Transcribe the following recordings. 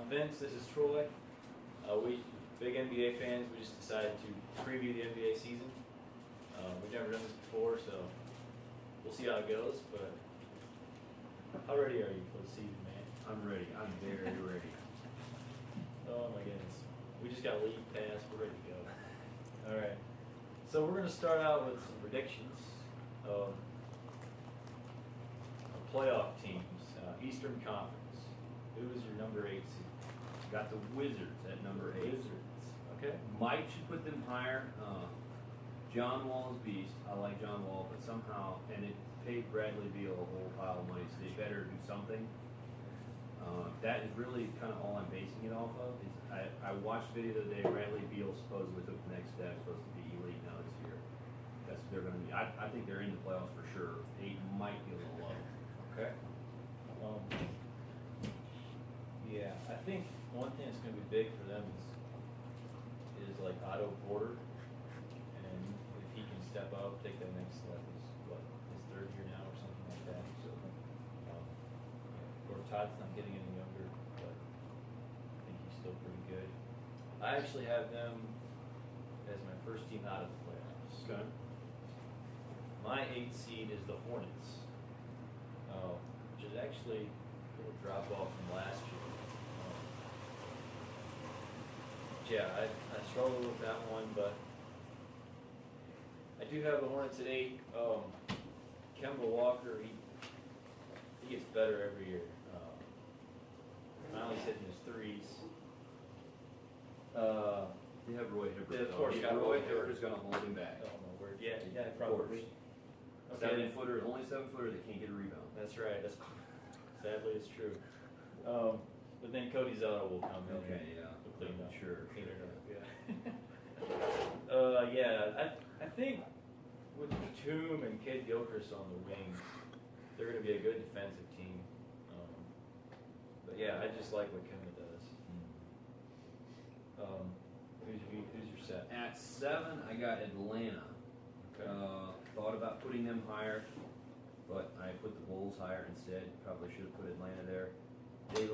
Vince, this is Troy. We big NBA fans. We just decided to preview the NBA season. We've never done this before, so we'll see how it goes. But how ready are you for the season, man? I'm ready. I'm very ready. Oh my goodness, we just got league pass. We're ready to go. All right. So we're going to start out with some predictions of playoff teams. Eastern Conference. Who is your number 8 seed? Got the Wizards at number 8. Wizards. Okay. Mike should put them higher. John Wall is beast. I like John Wall, but somehow, and it paid Bradley Beal a whole pile of money, so they better do something. That is really kind of all I'm basing it off of. I watched the video the other day. Bradley Beal supposedly took the next step, supposed to be elite now this year. They're going to be. I think they're in the playoffs for sure. 8 might be a little low. Okay. Yeah, I think one thing that's going to be big for them is like Otto Porter, and if he can step up, take that next step, is what, his 3rd year now or something like that. So, or Todd's not getting any younger, but I think he's still pretty good. I actually have them as my first team out of the playoffs. Okay. My 8th seed is the Hornets, which is actually a little drop off from last year. Yeah, I struggled with that one, but I do have the Hornets at 8. Kemba Walker, he gets better every year. Finally hitting his threes. They have Roy Hibbert. Yeah, of course, though. got Roy Roy Hibbert is going to hold him back. I don't know where. Yeah, Of probably. course. Okay. 7-footer, only 7-footer that can't get a rebound. That's right. That's sadly it's true. But then Cody Zeller will come in. Okay, yeah. To clean up. Sure. Clean it up, yeah. Yeah. I think with Batum and Kid Gilchrist on the wing, they're going to be a good defensive team. But yeah, I just like what Kemba does. Who's your set? At 7, I got Atlanta. Okay. Thought about putting them higher, but I put the Bulls higher instead. Probably should have put Atlanta there. They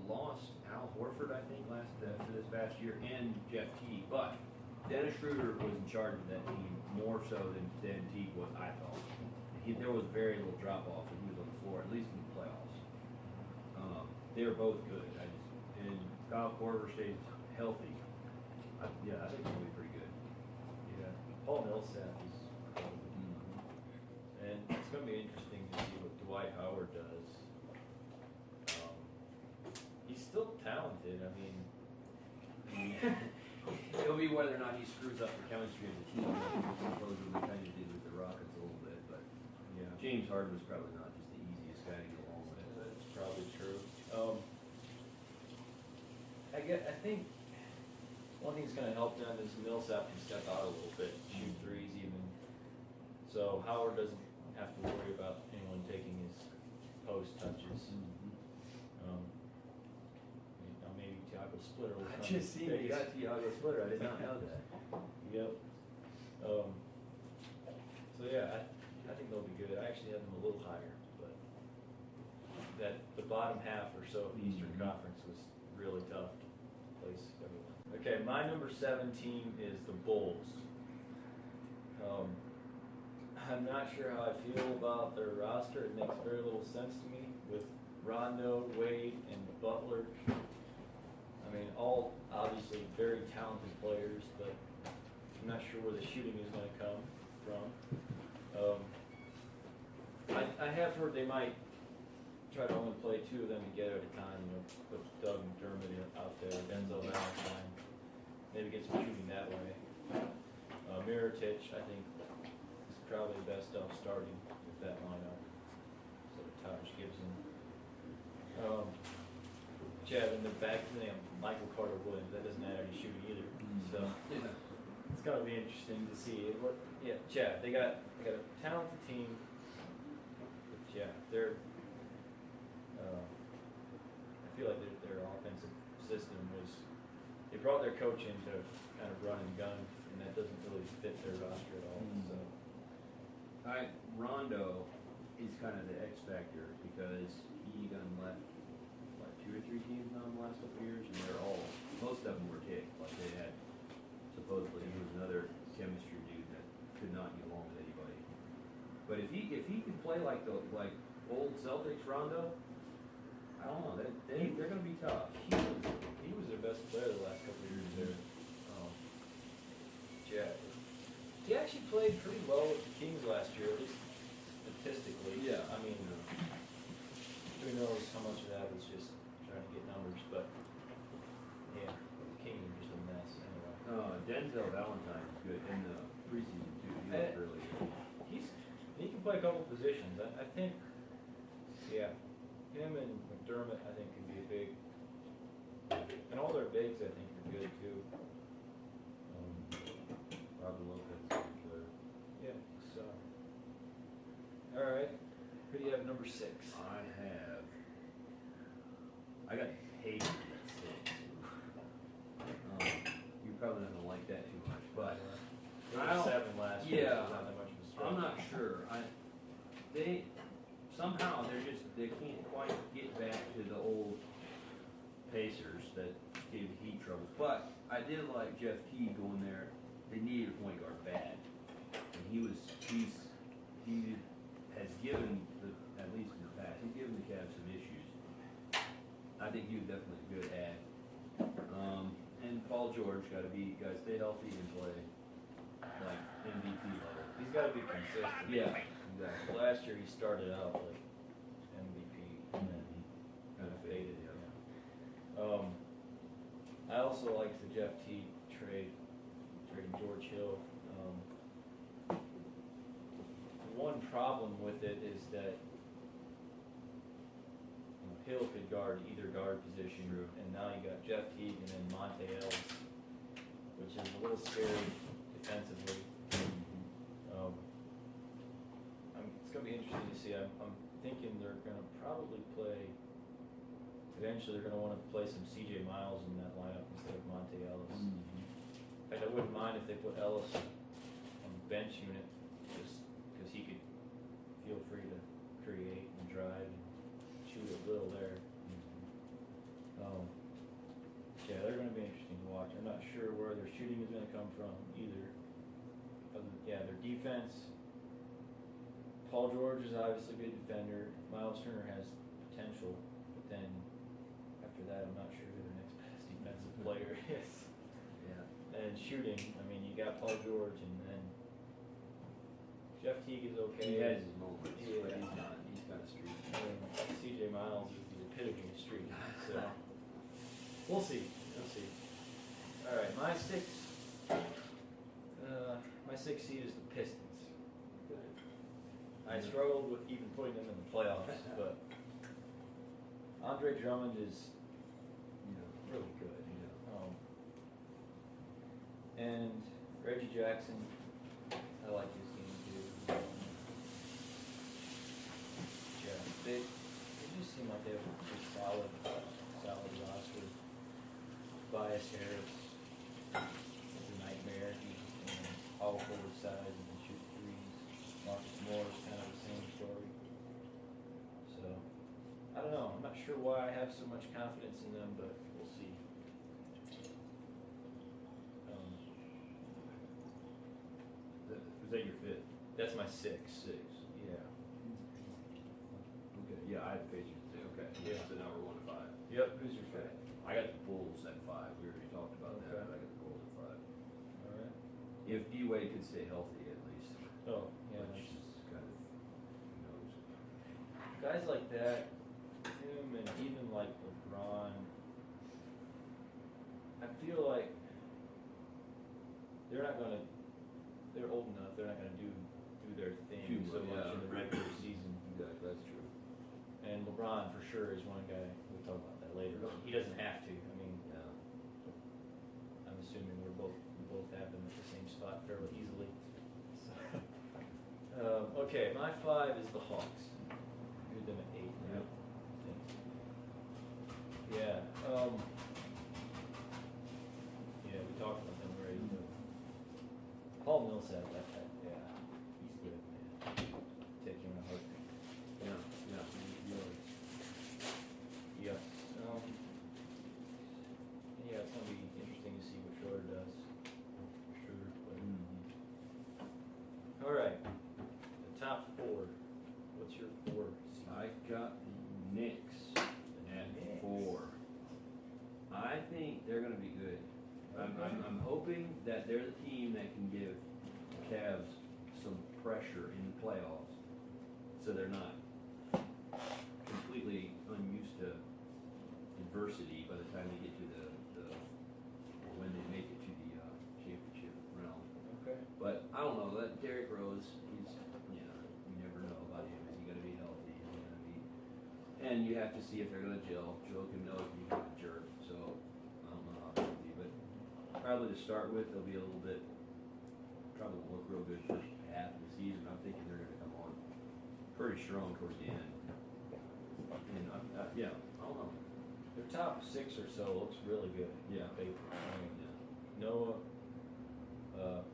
lost Al Horford, I think, for this past year, and Jeff Teague. But Dennis Schroeder was in charge of that team more so than Teague was, I thought. There was very little drop off when he was on the floor, at least in the playoffs. They were both good. And Kyle Korver stays healthy. I think it's going to be pretty good. Yeah. Paul Millsap is. And it's going to be interesting to see what Dwight Howard does. He's still talented. I mean, It'll be whether or not he screws up the chemistry of the team, supposedly kind of did with the Rockets a little bit. But yeah, James Harden was probably not just the easiest guy to get along with. that's probably true. I think one thing that's going to help them is Millsap can step out a little bit, shoot threes even. So Howard doesn't have to worry about anyone taking his post touches. Maybe Thiago Splitter will come. I just seen you got Thiago Splitter. I did not know that. Yep. So yeah, I think they'll be good. I actually have them a little higher, but the bottom half or so of the Eastern Conference was really tough to place everyone. Okay, my number 7 team is the Bulls. I'm not sure how I feel about their roster. It makes very little sense to me with Rondo, Wade, and Butler. I mean, all obviously very talented players, but I'm not sure where the shooting is going to come from. I have heard they might try to only play 2 of them together at a time, with Doug McDermott out there, Denzel Valentine. Maybe get some shooting that way. Mirotic, I think, is probably the best off starting with that lineup. So Taj Gibson. Chad, in the back of the name, Michael Carter Williams, that doesn't add any shooting either. So it's going to be interesting to see. Chad, they got a talented team. But yeah, I feel like their offensive system they brought their coach in to kind of run and gun, and that doesn't really fit their roster at all. So Rondo is kind of the X factor because he done left 2 or 3 teams now in the last couple of years, and most of them were ticked, like they had, supposedly, he was another chemistry dude that could not get along with anybody. But if he could play like old Celtics Rondo, I don't know, they're gonna be tough. He was their best player the last couple of years there. Yeah. He actually played pretty well with the Kings last year, at least statistically. Yeah. I mean, who knows how much of that was just trying to get numbers, but yeah, the Kings are just a mess anyway. Denzel Valentine is good in the preseason too, he looked really good. He can play a couple positions. I think, yeah, him and McDermott, I think, could be a big, and all their bigs, I think, are good too. Robin Lopez is a good player. Yeah, so. All right, who do you have number 6? I got Hayden at 6. You're probably not gonna like that too much, but They I were don't- 7 last year, yeah. so not that much of a stretch. I'm not sure. Somehow they can't quite get back to the old Pacers that gave the Heat trouble. But I did like Jeff Teague going there. They needed a point guard bad, and he has given at least in the past, he's given the Cavs some issues. I think he was definitely a good add. And Paul George got to stay healthy and play like MVP level. He's got to be consistent. Yeah, exactly. Last year he started out like MVP and then he Kind of faded, yeah. I also like the Jeff Teague trading George Hill. One problem with it is that Hill could guard either guard position, True. and now you got Jeff Teague and then Monte Ellis, which is a little scary defensively. It's gonna be interesting to see. I'm thinking they're gonna probably play. Eventually, they're gonna want to play some C.J. Miles in that lineup instead of Monte Ellis. In fact, I wouldn't mind if they put Ellis on the bench unit, just because he could feel free to create and drive and shoot a little there. Yeah, they're gonna be interesting to watch. I'm not sure where their shooting is gonna come from either. Yeah, their defense. Paul George is obviously a good defender. Miles Turner has potential, but then after that, I'm not sure who their next best defensive player is. Yeah. And shooting, I mean, you got Paul George, and then Jeff Teague is okay. He has his moments, Yeah. but he's kind of streaky. And C.J. Miles is the epitome of street. So we'll see. All right, my six seed is the Pistons. I struggled with even putting them in the playoffs, but Andre Drummond is really good. And Reggie Jackson, I like his game too. Yeah, they just seem like they have a pretty solid roster. Bias Harris is a nightmare. He's all forward size and can shoot threes. Marcus Morris, kind of the same story. So, I don't know. I'm not sure why I have so much confidence in them, but we'll see. Was that your 5th? That's my 6. 6. Yeah. Okay. Yeah, I had the Pacers too. Okay. Yeah. So now we're 1 to 5. Yep. Who's your Okay. 5? I got the Bulls at 5. We already talked about Okay. that. But I got the Bulls at 5. All right. If D Wade could stay healthy at least, Oh, yeah. which is kind of who knows. Guys like that, him and even like LeBron, I feel like they're old enough, they're not gonna do their thing Too so much, much yeah. in the regular season. Exactly, that's true. And LeBron for sure is one guy, we'll talk about that later. He doesn't have to. I mean, Yeah. I'm assuming we both have them at the same spot fairly easily. So, okay, my 5 is the Hawks. Moved them at 8. Yep. Yeah. Yeah, we talked about them already. Paul Millsap, yeah, he's good, man. Take him in a heartbeat. Yeah. Yes. Knicks at Knicks. 4. I think they're gonna be good. I'm hoping that they're the team that can give Cavs some pressure in the playoffs, so they're not completely unused to adversity by the time they get to or when they make it to the championship round. Okay. But I don't know, that Derrick Rose, you never know about him. Is he gonna be healthy? Is he gonna be? And you have to see if they're gonna gel. Joakim Noah can be kind of a jerk, so I don't know how it's gonna be. But probably to start with, they'll be a little bit, probably won't look real good first half of the season. I'm thinking they're gonna come on pretty strong towards the end. And yeah, I don't know. Their top 6 or so looks really good. Yeah. They, I mean, Noah,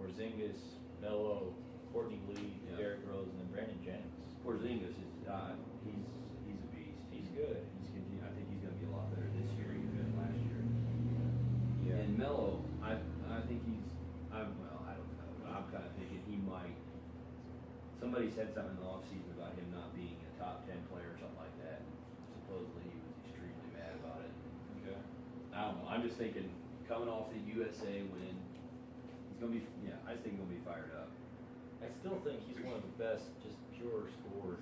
Porzingis, Melo, Courtney Lee, Yeah. Derrick Rose, and then Brandon Jennings. Porzingis is he's a beast. He's good. I think he's gonna be a lot better this year even than last year. Yeah. And Melo, I think I don't know. I'm kind of thinking he might. Somebody said something in the offseason about him not being a top 10 player or something like that. Supposedly he was extremely mad about it. Okay. I don't know. I'm just thinking coming off the USA win, he's gonna be. Yeah, I just think he's gonna be fired up. I still think he's one of the best, just pure scorers.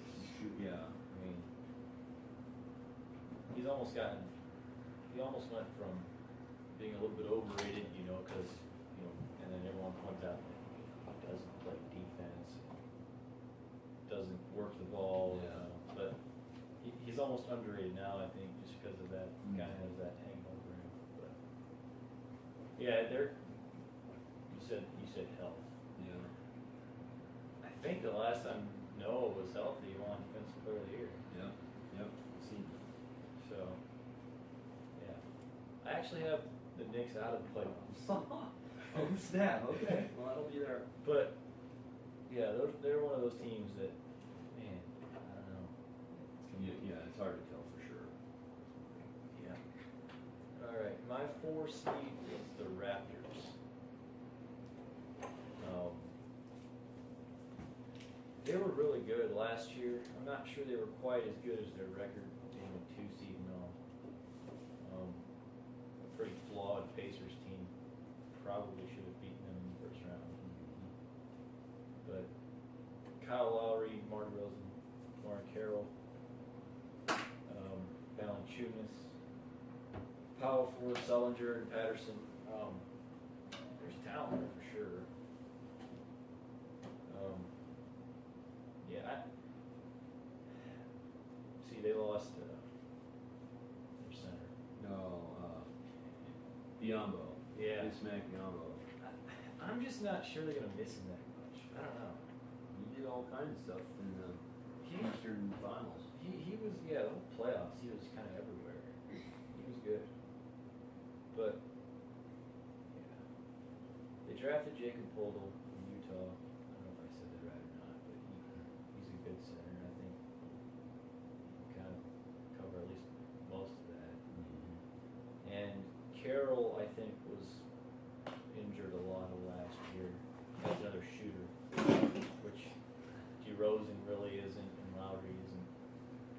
Yeah. I mean, he almost went from being a little bit overrated, because, and then everyone points out that he doesn't play defense, doesn't work the ball, Yeah. but he's almost underrated now, I think, just because of that, Mm. kind of has that hang over him, but, yeah, you said health. Yeah. I think the last time Noah was healthy, he won Defensive Player of the Year. Yeah. Yep. See. So, yeah. I actually have the Knicks out of the playoffs. Oh snap! Okay. Well, that'll be there. But, yeah, they're one of those teams that, man, I don't know. Yeah, it's hard to tell for sure. Yeah. All right, my 4 seed is the Raptors. They were really good last year. I'm not sure they were quite as good as their record being a 2 seed now. A pretty flawed Pacers team. Probably should have beaten them in the first round. But Kyle Lowry, Mark Rosen, Warren Carroll, Valanciunas, Powell, Ford, Sullinger, and Patterson. There's talent there for sure. Yeah, see, they lost their center. No, Biyombo. Yeah. Bismack Biyombo. I'm just not sure they're gonna miss him that much. I don't know. He did all kinds of stuff in the He Eastern Finals. he was, the whole playoffs. He was kind of everywhere. He was good, but yeah, they drafted Jacob Poeltl from Utah. I don't know if I said that right or not, but he's a good center. I think he can kind of cover at least most of that. And Carroll, I think, was injured a lot of last year. That's another shooter, which DeRozan really isn't, and Lowry isn't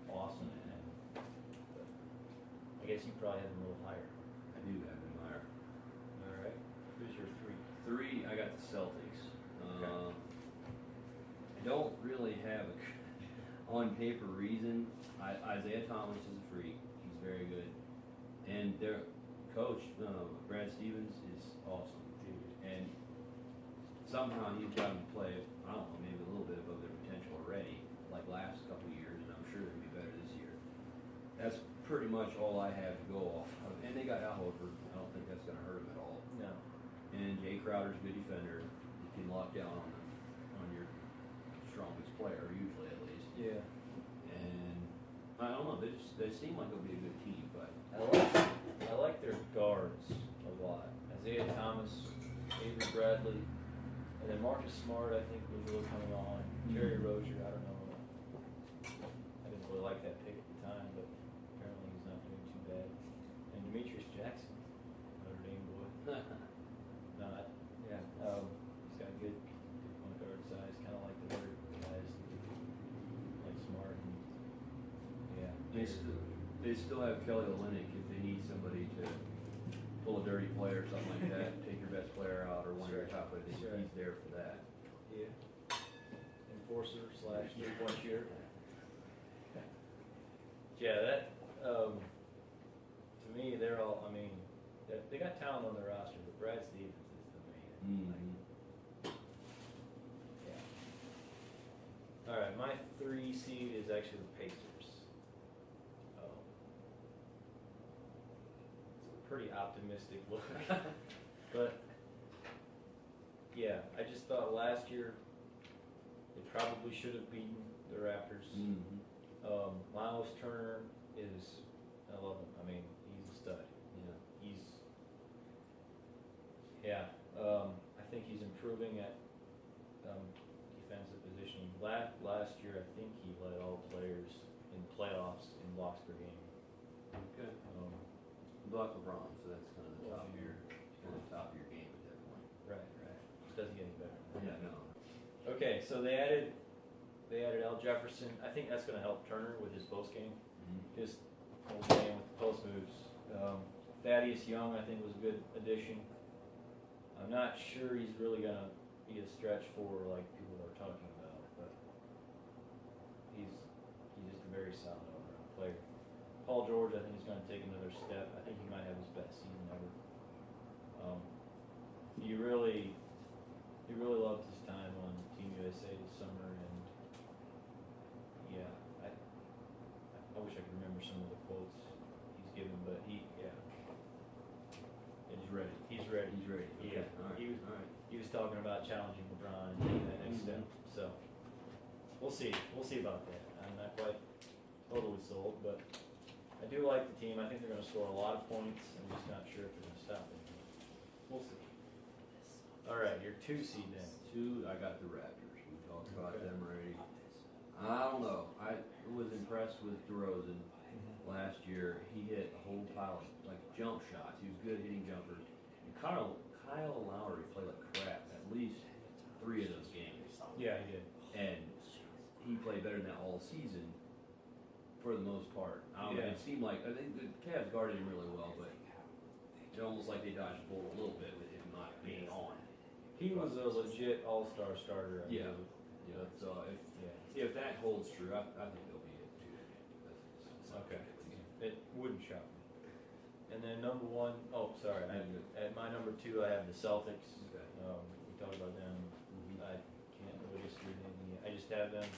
awesome at. But I guess you probably have him a little higher. I do have him higher. All right. Who's your 3? 3, I got the Celtics. Okay. I don't really have a on paper reason. Isaiah Thomas is a freak. He's very good, and their coach Brad Stevens is awesome. And somehow he's gotten to play, I don't know, maybe a little bit above their potential already, like last couple of years, and I'm sure they'll be better this year. That's pretty much all I have to go off of. And they got Al Horford. I don't think that's going to hurt him at all. No. And Jay Crowder's a good defender. You can lock down on your strongest player, usually at least. Yeah. And I don't know, they seem like they'll be a good team, but I like their guards a lot. Isaiah Thomas, Avery Bradley, and then Marcus Smart, I think, was really coming on. Jerry Rozier, I don't know. I didn't really like that pick at the time, but apparently he's not doing too bad. And Demetrius Jackson, Notre Dame boy. Not, yeah. He's got good point guard size, kind of like the other guys, like Smart. And, yeah. They still have Kelly Olynyk if they need somebody to pull a dirty play or something like that, take your best player out or one of your top players, he's there for that. Yeah. Enforcer slash 3-point shooter. Yeah, that, to me, they're all, I mean, they got talent on their roster, but Brad Stevens is the main. Mm-hmm. Yeah. All right, my 3 seed is actually the Pacers. It's a pretty optimistic look, but yeah, I just thought last year they probably should have beaten the Raptors. Mm-hmm. Miles Turner is, I love him. I mean, he's a stud. I think he's improving at defensive positioning. Last year, I think he led all players in playoffs in blocks per game. Okay. Block LeBron, so that's kind of the top of your game at that point. Right. Doesn't get any better. Yeah, no. Okay, so they added Al Jefferson. I think that's going to help Turner with his post game. Mm-hmm. Just playing with the post moves. Thaddeus Young, I think, was a good addition. I'm not sure he's really going to be a stretch for like people are talking about, but he's just a very solid all-around player. Paul George, I think, is going to take another step. I think he might have his best season ever. He really loved his time on Team USA this summer, and yeah, I wish I could remember some of the quotes he's given, but he's ready. He's ready. He's ready. Okay. Yeah. All right. He was talking about challenging LeBron and taking that next step. So we'll see. We'll see about that. I'm not quite totally sold, but I do like the team. I think they're going to score a lot of points. I'm just not sure if they're going to stop it. We'll see. All right, your 2 seed then. 2, I got the Raptors. We talked about Okay. them already. I don't know. I was impressed with DeRozan last year. He hit a whole pile of like jump shots. He was good hitting jumpers. And Kyle Lowry played like crap at least 3 of those games. Yeah, he did. And he played better than that all season for the most part. Yeah. It seemed like, I think the Cavs guarded him really well, but it's almost like they dodged the bullet a little bit with him not being on. He was a legit all-star starter. I Yeah. believe. Yeah, so if that holds true, I think they'll be it too. Okay. It wouldn't shock me. And then number 1, sorry. At my number 2, I have the Celtics. Okay. We talked about them. Mhm. I can't really see anything yet. I just have them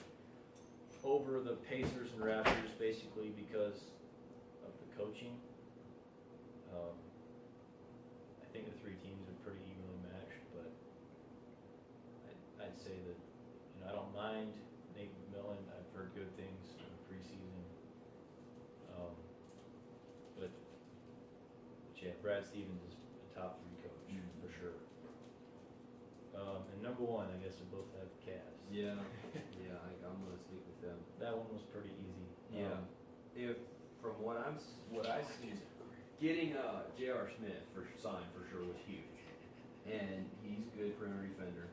over the Pacers and Raptors basically because of the coaching. I think the 3 teams are pretty evenly matched, but I'd say that I don't mind Nate McMillan. I've heard good things in the preseason. But yeah, Brad Stevens is a top 3 coach for sure. And number 1, I guess we both have the Cavs. Yeah, I'm gonna stick with them. That one was pretty easy. If from what I see, getting J.R. Smith signed for sure was huge, and he's a good perimeter defender.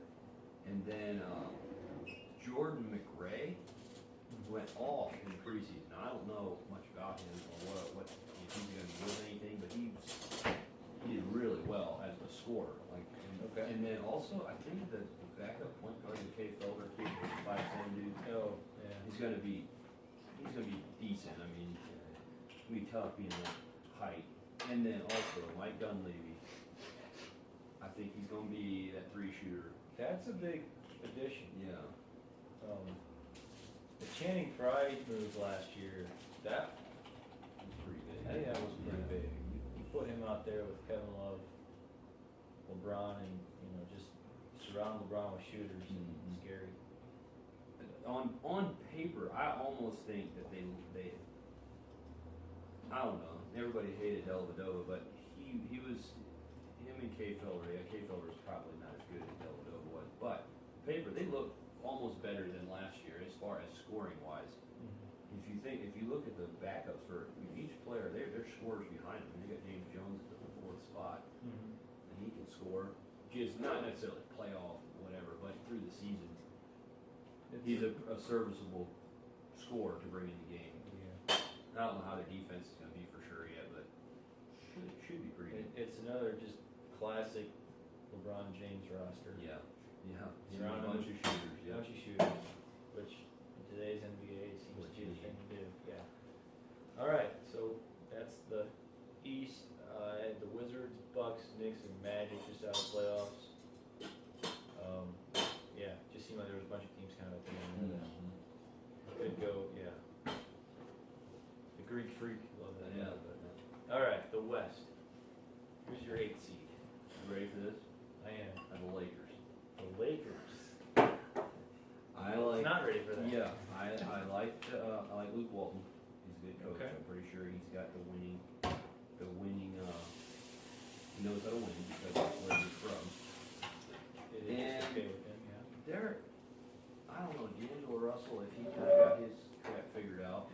And then Jordan McRae went off in the preseason. I don't know much about him or what if he's going to be worth anything, but he did really well as a scorer. Okay. And then also I think the backup point guard, Kay Felder, kid, 5'7" dude. Oh, yeah. He's gonna be decent. I mean, it's gonna be tough being that height. And then also Mike Dunleavy. I think he's gonna be that 3 shooter. That's a big addition. Yeah. The Channing Frye move last year, that He's pretty big. I think that was pretty Yeah. big. You put him out there with Kevin Love, LeBron, and just surround LeBron with shooters. Mhm. Scary. On paper, I almost think that they I don't know. Everybody hated Dellavedova, but he was him and Kay Felder. Yeah, Kay Felder was probably not as good as Dellavedova was, but paper they look almost better than last year as far as scoring wise. If you look at the backups for each player, their scorers behind them. You got James Jones at the 4th spot, and he can score. Just not necessarily playoff whatever, but through the season, he's a serviceable scorer to bring in the game. Yeah. I the defense is gonna be for sure yet, but should be pretty good. It's another just classic LeBron James roster. Yeah, yeah. Surrounded A bunch of shooters, yeah. Bunch of shooters, which in today's NBA seems What to be you the thing need. to do, yeah. Alright, so that's the East, the Wizards, Bucks, Knicks, and Magic just out of playoffs. Yeah, just seemed like there was a bunch of teams kind of at the end of that. Could go, yeah. The Greek Freak, love that. Yeah. Alright, the West. Who's your 8th seed? You ready for this? I am. The Lakers. The Lakers. I like. Not ready for that. Yeah, I like Luke Walton. He's a good coach. Okay. I'm pretty sure he's got the winning. He knows how to win because that's where he's from. It is And- okay with him, yeah. There, I don't know, D'Angelo Russell, if he kind of got his crap figured out,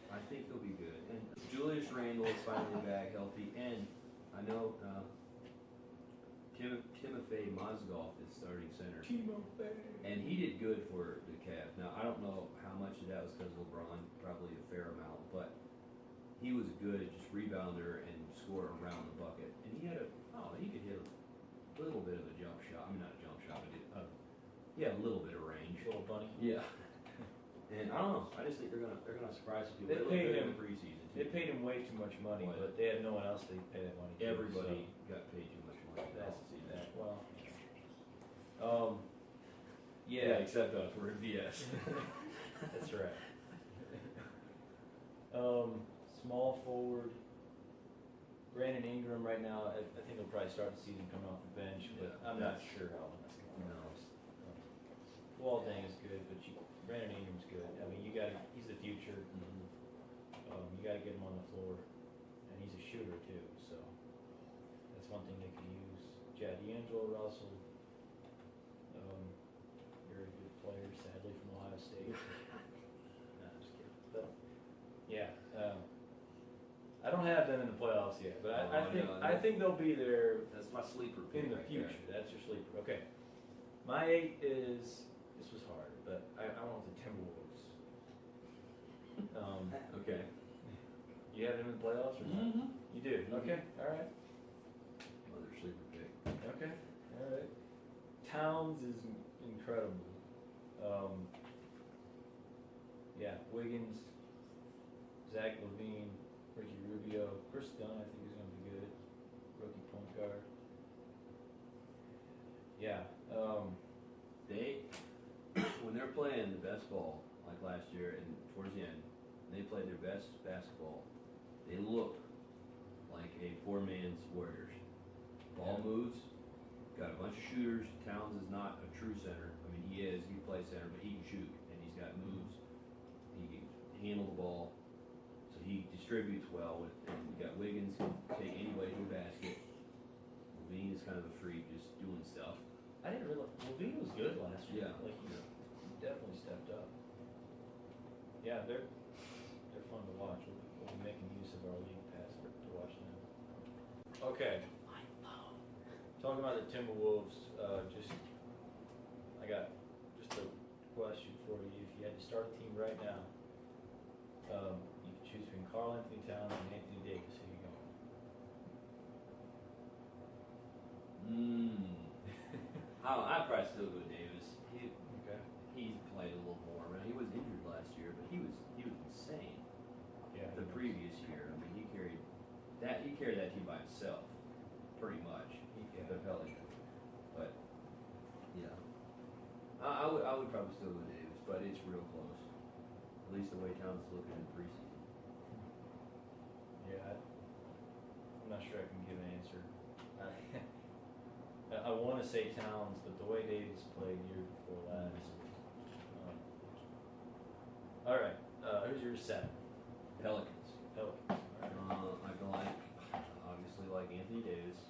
I think he'll be good. And Julius Randle is finally back healthy, and I know Timofey Mozgov is starting center, and he did good for the Cavs. Now, I don't know how much of that was because of LeBron, probably a fair amount, but he was good just rebounder and score around the bucket. And he could hit a little bit of a jump shot. I mean, not a jump shot, but he had a little bit of range. Little bunny. Yeah. And I don't know. I just think they're gonna surprise some people. They look paid good in him- the preseason. They paid him way too much money, What? but they had no one else they pay that money to. Everybody got paid too much money. So that's See that. that. Well, Yeah, except us. We're in BS. that's right. Small forward. Brandon Ingram right now, I think he'll probably start the season coming off the bench, but Yeah, I'm not that's- sure how long that's going to No. last. Waldang is good, but Brandon Ingram's good. I mean, he's the future. You gotta get him on the floor, and he's a shooter too, so that's one thing they could use. Yeah, D'Angelo Russell, very good player, sadly from Ohio State. No, I'm just kidding. But, yeah, I don't have them in the playoffs yet, but Oh, I think they'll be there That's my sleeper pick in the right there. future. That's your sleeper. Okay. My 8 is, this was hard, but I want the Timberwolves. Okay. You have them in the playoffs or not? You do? Mhm. Okay, alright. Another sleeper pick. Okay, alright. Towns is incredible. Yeah, Wiggins, Zach LaVine, Ricky Rubio, Chris Dunn I think is gonna be good. Rookie point guard. Yeah, They, when they're playing the best ball, like last year and towards the end, they played their best basketball. They look like a poor man's Warriors. Ball Yeah. moves, got a bunch of shooters. Towns is not a true center. I mean, he plays center, but he can shoot, and he's got moves. He can handle the ball, so he distributes well. And we got Wiggins, can take anybody to a basket. Levine is kind of a freak, just doing stuff. I didn't realize, LaVine was good last year. Yeah. Like, he definitely stepped up. Yeah, they're fun to watch. We'll be making use of our league pass to watch them. Okay. Talking about the Timberwolves, I got just a question for you. If you had to start a team right now, you could choose between Karl Anthony Towns and Anthony Davis. Who you going? I'd probably still go Davis. Okay. He's played a little more. I mean, he was injured last year, but he was insane Yeah. the previous year. I mean, he carried that team by himself, pretty much. The Pelicans. But yeah, I would probably still go Davis, but it's real close. At least the way Towns is looking in the preseason. Yeah, I'm not sure I can give an answer. I want to say Towns, but the way Davis played year before last. All right, who's your 7? Pelicans. Pelicans. All right. I obviously like Anthony Davis,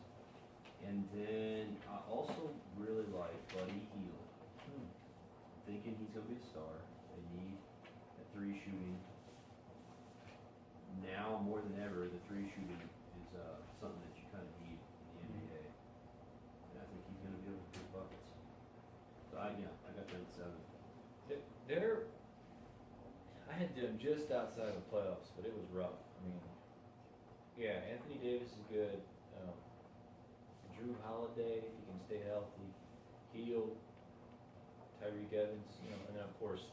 and then I also really like Buddy Hield. Thinking he's gonna be a star. They need a 3 shooting. Now more than ever, the 3 shooting is something that you kind of need in the NBA. And I think he's gonna be able to get buckets. So I got them at 7. I had them just outside of the playoffs, but it was rough. I mean, yeah, Anthony Davis is good. Drew Holiday, if he can stay healthy. Hield, Tyreek Evans, and then of course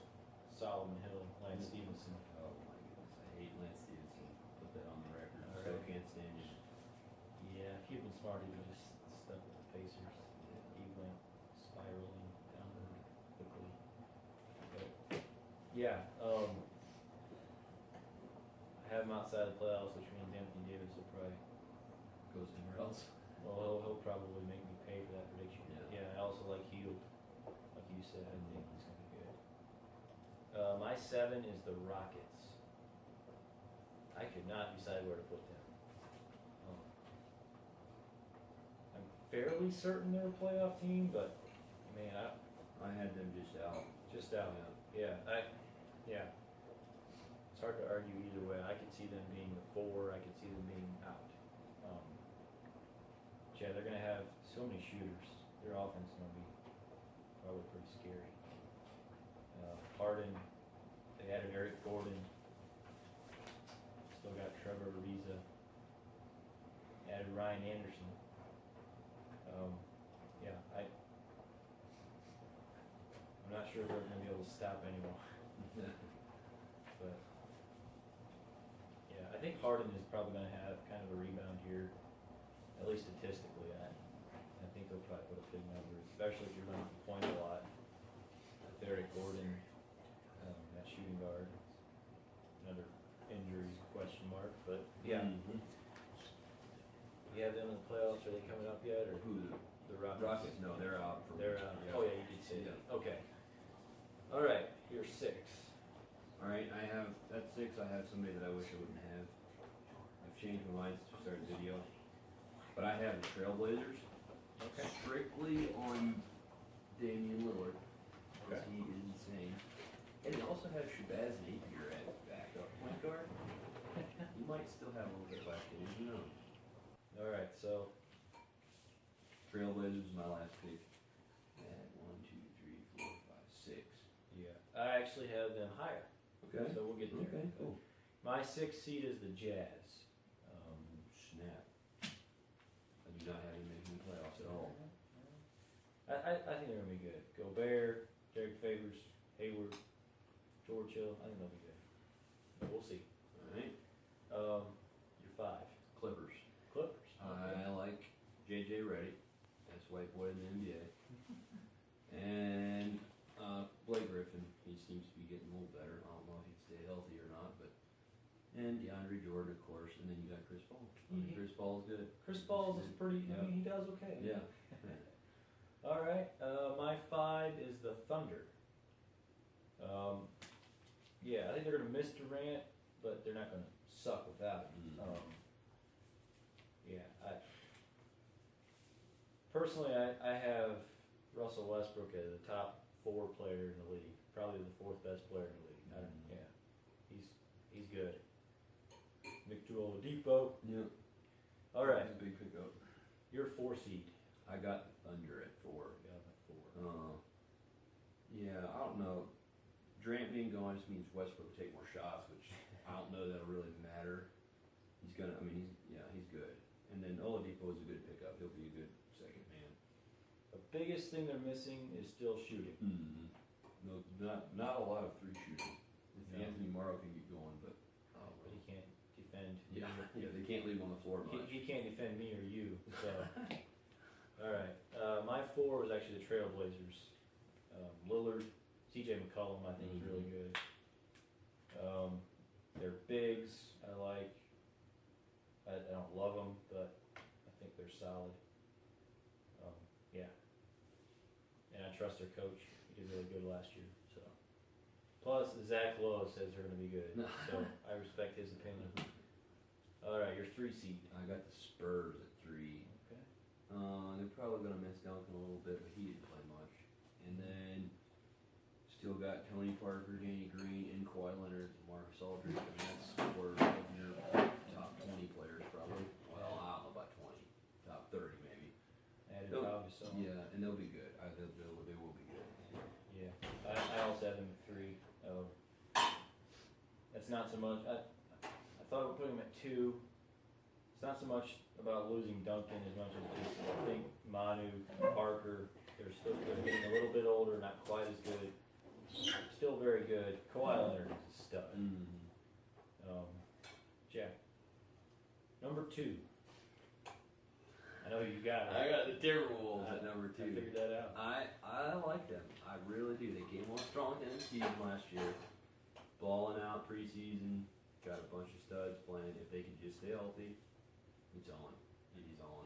Solomon Hill, Lance Stevenson. Oh my goodness, I hate Lance Stevenson. Put that on the record. All So right. can't stand you. Yeah, if he'd been smart, he'd have just stuck with the Pacers. He went spiraling downward quickly. But yeah, I have him outside the playoffs, which means Anthony Davis will probably. Go somewhere else. Well, he'll probably make me pay for that prediction. Yeah. I also like Hield, like you said. I think he's gonna be good. My 7 is the Rockets. I could not decide where to put them. I'm fairly certain they're a playoff team, but man, I had them just out. just out. Yeah, It's hard to argue either way. I could see them being the 4. I could see them being out. Yeah, they're gonna have so many shooters. Their offense is gonna be probably pretty scary. Harden, they added Eric Gordon. Still got Trevor Ariza. Added Ryan Anderson. I'm not sure if they're gonna be able to stop anyone. But yeah, I think Harden is probably gonna have kind of a rebound here, at least statistically. I think he'll probably put up big numbers, especially if you're running the point a lot. With Eric Gordon, that shooting guard, another injury question mark, but yeah. Mhm. You have them in the playoffs, are they coming up yet, or Who? the Rockets? Rockets? No, they're out. They're out. Yeah. Oh yeah, you did say Yeah. that. Okay. All right, you're 6. All right, I have at 6. I have somebody that I wish I wouldn't have. I've changed my mind since we started the video, but I have the Trailblazers. Okay. Strictly on Damian Lillard, because Okay. he is insane. And he also has Shabazz Napier at backup point guard. He might still have a little bit left in him, who knows? All right, so Trailblazers is my last pick. At 1, 2, 3, 4, 5, 6. yeah, I actually have them higher. Okay. So we'll get there. Okay, cool. My 6th seed is the Jazz. Snap. I do not have him making the playoffs at all. I think they're gonna be good. Gobert, Derek Favors, Hayward, George Hill. I think they'll be good. But we'll see. Alright. Your 5. Clippers. Clippers. I like JJ Redick. That's white boy in the NBA. And Blake Griffin. He seems to be getting a little better. I don't know if he'd stay healthy or not, but and DeAndre Jordan, of course, and then you got Chris Paul. Chris Paul's good. Chris Paul's is pretty. I mean, he does okay. Yeah. All right. My 5 is the Thunder. Yeah, I think they're gonna miss Durant, but they're not gonna suck without him. Mhm. Personally, I have Russell Westbrook as the top 4 player in the league, probably the 4th best player in the league. He's good. Victor Oladipo. Yeah. All right, That's a big pickup. you're 4 seed. I got Thunder at 4. Yeah, I'm at 4. Yeah, I don't know. Durant being gone just means Westbrook will take more shots, which I don't know that'll really matter. He's good. And then Oladipo is a good pickup. He'll be a good second man. The biggest thing they're missing is still shooting. No, not a lot of 3 shooting. If No. Anthony Morrow can get going, but But he can't defend. yeah, they can't leave him on the floor much. He can't defend me or you. So, all right. My 4 was actually the Trailblazers. Lillard, C.J. McCollum, I think is really good. They're bigs. I like. I don't love them, but I think they're solid. Yeah. And I trust their coach. He did really good last year. So. Plus, Zach Lowe says they're going to be good. So I respect his opinion. All right, your 3 seed. I got the Spurs at 3. Okay. They're probably gonna miss Duncan a little bit, but he didn't play much. And then still got Tony Parker, Danny Green, and Kawhi Leonard, and Marcus Aldridge. I mean, that's 4 of your top 20 players probably. Well, I don't know about 20, top 30 maybe. Added Nope. Pau Gasol. Yeah, and they'll be good. They will be good. Yeah. I also have them at 3. it's not so much, I thought of putting him at 2. It's not so much about losing Duncan as much as just, I think Manu, Parker, they're getting a little bit older, not quite as good. Still very good. Kawhi Leonard is a stud. Jack. Number 2. I know you got it. I got the Timberwolves at number I 2. figured that out. I like them. I really do. They came on strong at the end of the season last year. Balling out preseason. Got a bunch of studs playing. If they can just stay healthy, it's on. It is on.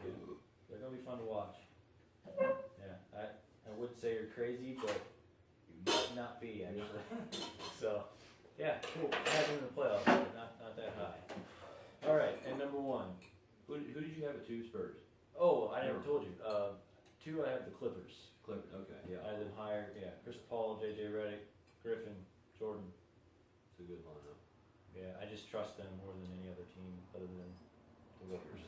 They're gonna be fun to watch. Yeah, I would say you're crazy, but you might not be actually. So, yeah, cool. I have them in the playoffs, but not that high. All right, and number 1. Who did you have at 2? Spurs. Oh, I never told you. 2, I have the Clippers. Clippers. Okay. Yeah. I had them higher. Yeah, Chris Paul, JJ Redick, Griffin, Jordan. It's a good lineup. Yeah, I just trust them more than any other team other than the Lakers.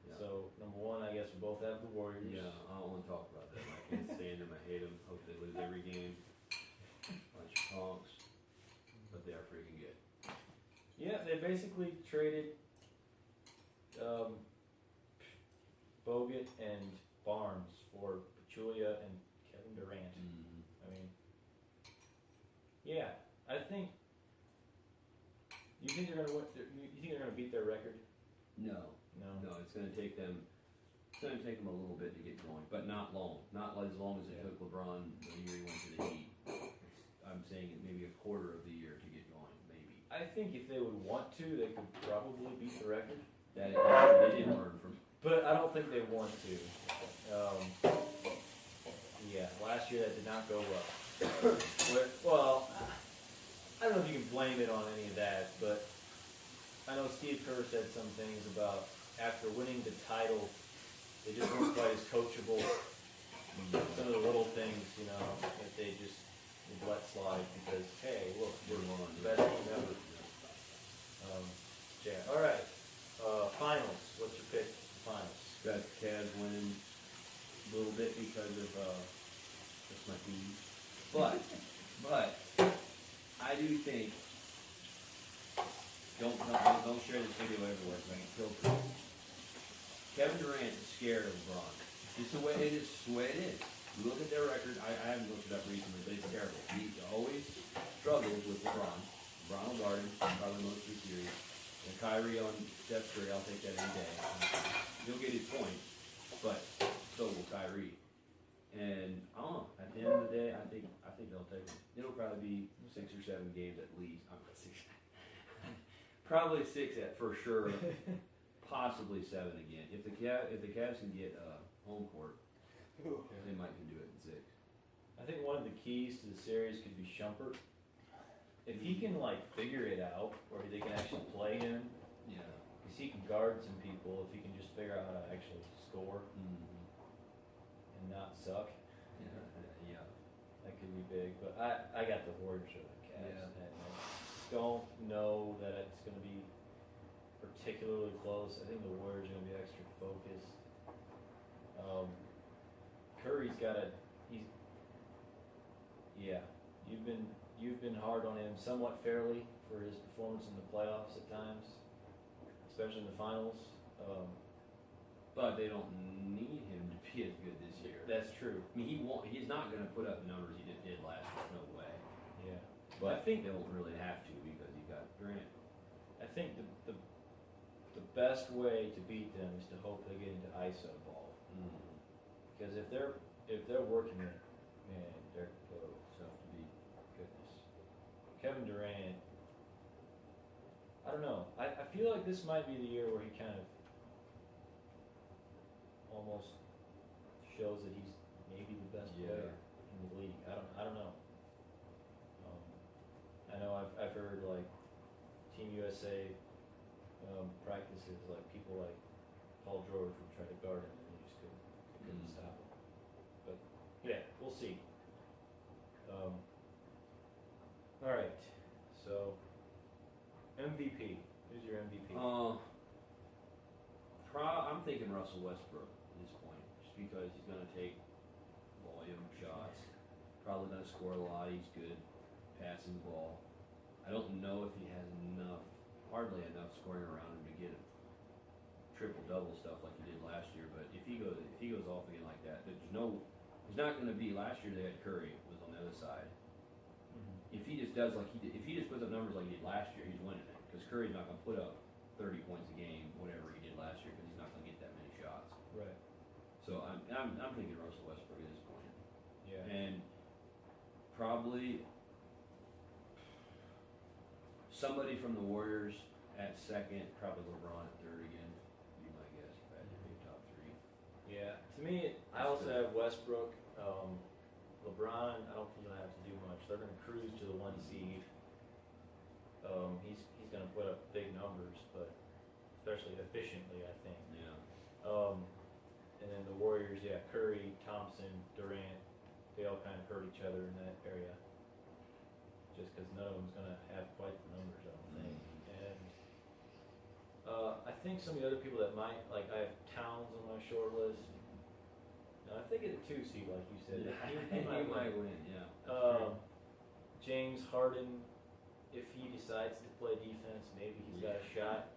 Yeah. So number 1, I guess we both have the Warriors. Yeah, I don't want to talk about them. I can't stand them. I hate them. Hope they lose every game. Bunch of punks. But they are freaking good. Yeah, they basically traded Bogut and Barnes for Pachulia and Kevin Durant. I mean, yeah, I think. You think they're gonna win? You think they're gonna beat their record? No, No. it's going to take them. It's going to take them a little bit to get going, but not long. Not as long as it took LeBron the year he went to the Heat. I'm saying it maybe a quarter of the year to get going, maybe. I think if they would want to, they could probably beat the record. That they didn't learn from. But I don't think they want to. Yeah, last year that did not go well. Well, I don't know if you can blame it on any of that, but I know Steve Kerr said some things about after winning the title, they just weren't quite as coachable. Some of the little things, that they just let slide because, hey, look, we're the best team ever. Yeah, all right. Finals. What's your pick for finals? Got Cavs winning a little bit because of that's my team. But I do think don't share this video everywhere because I can kill people. Kevin Durant is scared of LeBron. Just the way it is. Just the way it is. You look at their record. I haven't looked it up recently, but it's terrible. He always struggles with LeBron. LeBron will guard him probably most of the series. And Kyrie on Steph Curry, I'll take that any day. He'll get his points, but so will Kyrie. And I don't know. At the end of the day, I think they'll take it. It'll probably be 6 or 7 games at least. I'm not 6. Probably 6 for sure. Possibly 7 again. If the Cavs can get home court, they might can do it in 6. I think one of the keys to the series could be Shumpert. If he can figure it out, or they can actually play him, Yeah. because he can guard some people. If he can just figure out how to actually score and not suck, Yeah. that could be big. But I got the Warriors or the Cavs, Yeah. and I don't know that it's going to be particularly close. I think the Warriors are going to be extra focused. Curry's got you've been hard on him somewhat fairly for his performance in the playoffs at times, especially in the finals. But they don't need him to be as good this year. That's true. I mean, he's not going to put up the numbers he did last year. No way. Yeah. But I think they won't really have to because you got Durant. I think the best way to beat them is to hope they get into ISO ball. Because if they're working it, man, they're tough to beat. Goodness. Kevin Durant, I don't know. I feel like this might be the year where he kind of almost shows that he's maybe the best player in the league. I don't know. I know I've heard Team USA practices, people like Paul George would try to guard him and he just couldn't stop him. But yeah, we'll see. All right, so MVP. Who's your MVP? I'm thinking Russell Westbrook at this point, just because he's going to take volume shots. Probably going to score a lot. He's good passing the ball. I don't know if he has hardly enough scoring around him to get a triple-double stuff like he did last year, but if he goes off again like that, there's not gonna be, last year they had Curry was on the other side. If he just does like he did, if he just puts up numbers like he did last year, he's winning it, because Curry's not gonna put up 30 points a game, whatever he did last year, because he's not gonna get that many shots. Right. So I'm thinking Russell Westbrook at this point. Yeah. And probably somebody from the Warriors at second, probably LeBron at third again. Be my guess if I had to pick top three. Yeah. To me, I also have Westbrook. LeBron, I don't think he'll have to do much. They're going to cruise to the 1 seed. He's going to put up big numbers, but especially efficiently, I think. Yeah. And then the Warriors, yeah, Curry, Thompson, Durant, they all kind of hurt each other in that area. Just because none of them's going to have quite the numbers, I don't think. And I think some of the other people that might, like I have Towns on my short list. I think at a 2 seed, like you said. He might win, yeah. James Harden, if he decides to play defense, maybe he's got a shot.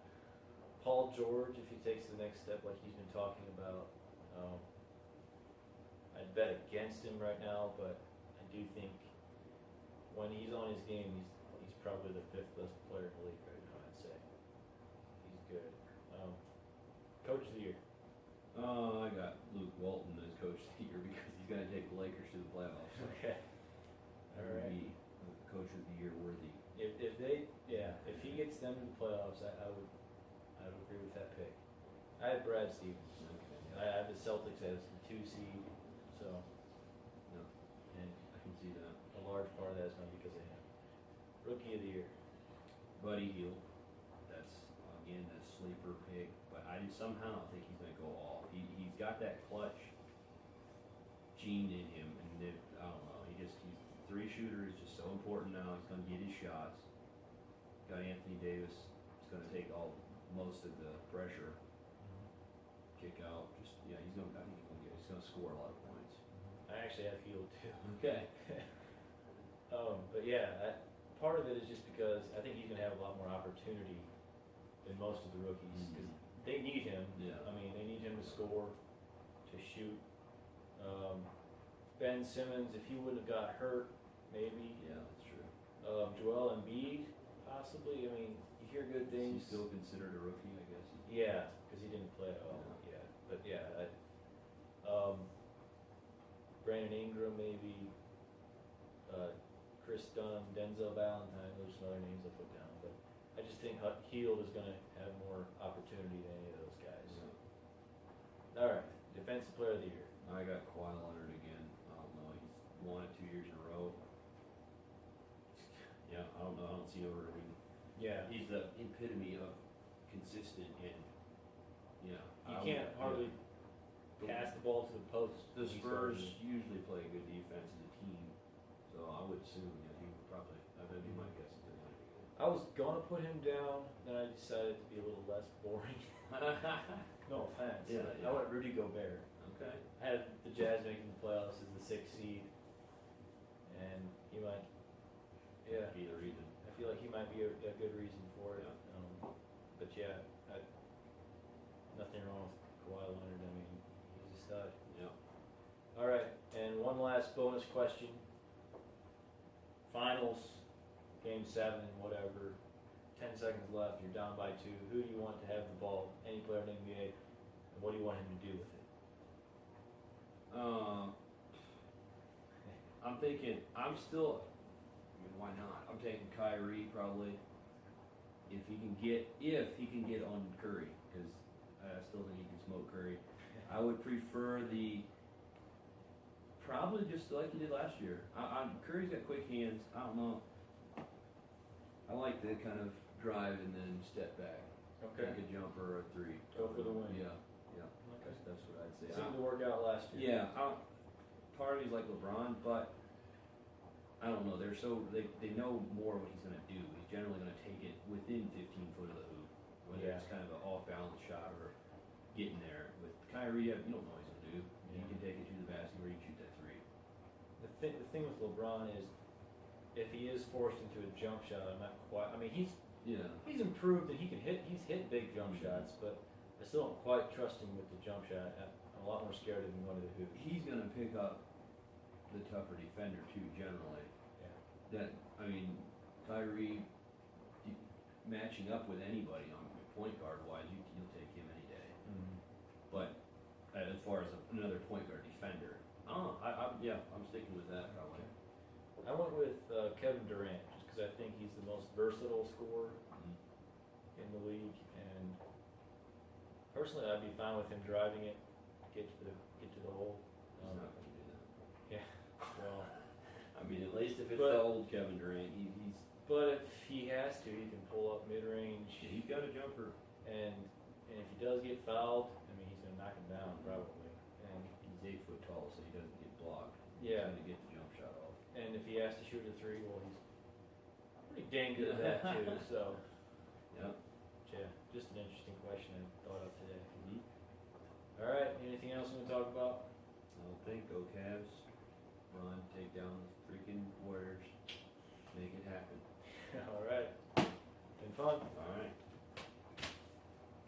Paul George, if he takes the next step like he's been talking about. I'd bet against him right now, but I do think when he's on his game, he's probably the 5th best player in the league right now, I'd say. He's good. Coach of the year. I got Luke Walton as coach of the year because he's going to take the Lakers to the playoffs. Okay. That would be coach of the year worthy. If he gets them to the playoffs, I would agree with that pick. I had Brad Stevens. Okay. I have the Celtics as the 2 seed, so No, and I can see that. a large part of that is going to be because of him. Rookie of the year. Buddy Hield, that's again that sleeper pick, but I somehow think he's going to go off. He's got that clutch gene in him, and I don't know. He's three shooter is just so important now. He's going to get his shots. Got Anthony Davis. He's going to take most of the pressure. Kick out. I think he's going to score a lot of points. I actually have Hield too. Okay. But yeah, part of it is just because I think he's going to have a lot more opportunity than most of the rookies because they need him. Yeah. I mean, they need him to score, to shoot. Ben Simmons, if he wouldn't have got hurt, maybe. Yeah, that's true. Joel Embiid, possibly. I mean, you hear good Is he things. still considered a rookie? I guess. Yeah, because he didn't play at all. Yeah. Yeah, but yeah, Brandon Ingram maybe, Chris Dunn, Denzel Valentine. Those are some other names I put down, but I just think Hield is going to have more opportunity than any of those guys. Yeah. All right, defensive player of the year. I got Kawhi Leonard again. I don't know. He's won it 2 years in a row. Yeah, I don't know. I don't see no reason. Yeah, He's the epitome of consistent and you can't hardly pass the ball to the post. The He's Spurs already- usually play good defense as a team, so I would assume he would probably. That'd be my guess. I was gonna put him down, then I decided to be a little less boring. No offense. Yeah, but yeah. I went Rudy Gobert. Okay. I had the Jazz making the playoffs as the 6th seed, and he might. Yeah, Be the reason. I feel like he might be a good reason for it. Yeah. But yeah, nothing wrong with Kawhi Leonard. I mean, he's a stud. Yeah. All right, and one last bonus question. Finals, game 7, whatever. 10 seconds left. You're down by 2. Who do you want to have the ball? Any player in the NBA, and what do you want him to do with it? I'm thinking. I mean, why not? I'm taking Kyrie probably. If he can get on Curry, because I still think he can smoke Curry. I would prefer probably just like he did last year. Curry's got quick hands. I don't know. I like the kind of drive and then step back. Okay. Take a jumper or a 3. Go for the win. Yeah. Okay. That's what I'd say. Seemed to work out last year. Yeah. Part of me's like LeBron, but I don't know. They know more what he's going to do. He's generally going to take it within 15 foot of the hoop, whether Yeah. it's kind of an off-balance shot or getting there. With Kyrie, you don't know what he's going to do. He Yeah. can take it to the basket or he can shoot that 3. The thing with LeBron is, if he is forced into a jump shot, I'm not quite, I mean, Yeah. he's improved and he's hit big jump shots, but I still don't quite trust him with the jump shot. I'm a lot more scared of him going to the hoop. He's gonna pick up the tougher defender too, generally. Yeah. That, I mean, Kyrie matching up with anybody on point guard wise, you'll take him any day. But as far as another point guard defender, I'm sticking with that probably. I went with Kevin Durant just because I think he's the most versatile scorer in the league, and personally, I'd be fine with him driving it, get to the hole. He's not gonna do that. Yeah. Well, I mean, at least if it's But- the old Kevin Durant, he's but if he has to, he can pull up mid range, he's got a jumper. and if he does get fouled, I mean, he's gonna knock him down probably. And He's 8 foot tall, so he doesn't get blocked. yeah, He's gonna get the jump shot off. and if he has to shoot a three, well, he's pretty dang good at that too. So. Yep. Yeah, just an interesting question I thought of today. Mhm. All right, anything else we want to talk about? I don't think, go Cavs, run, take down the freaking Warriors, make it happen. All right, been fun. All right.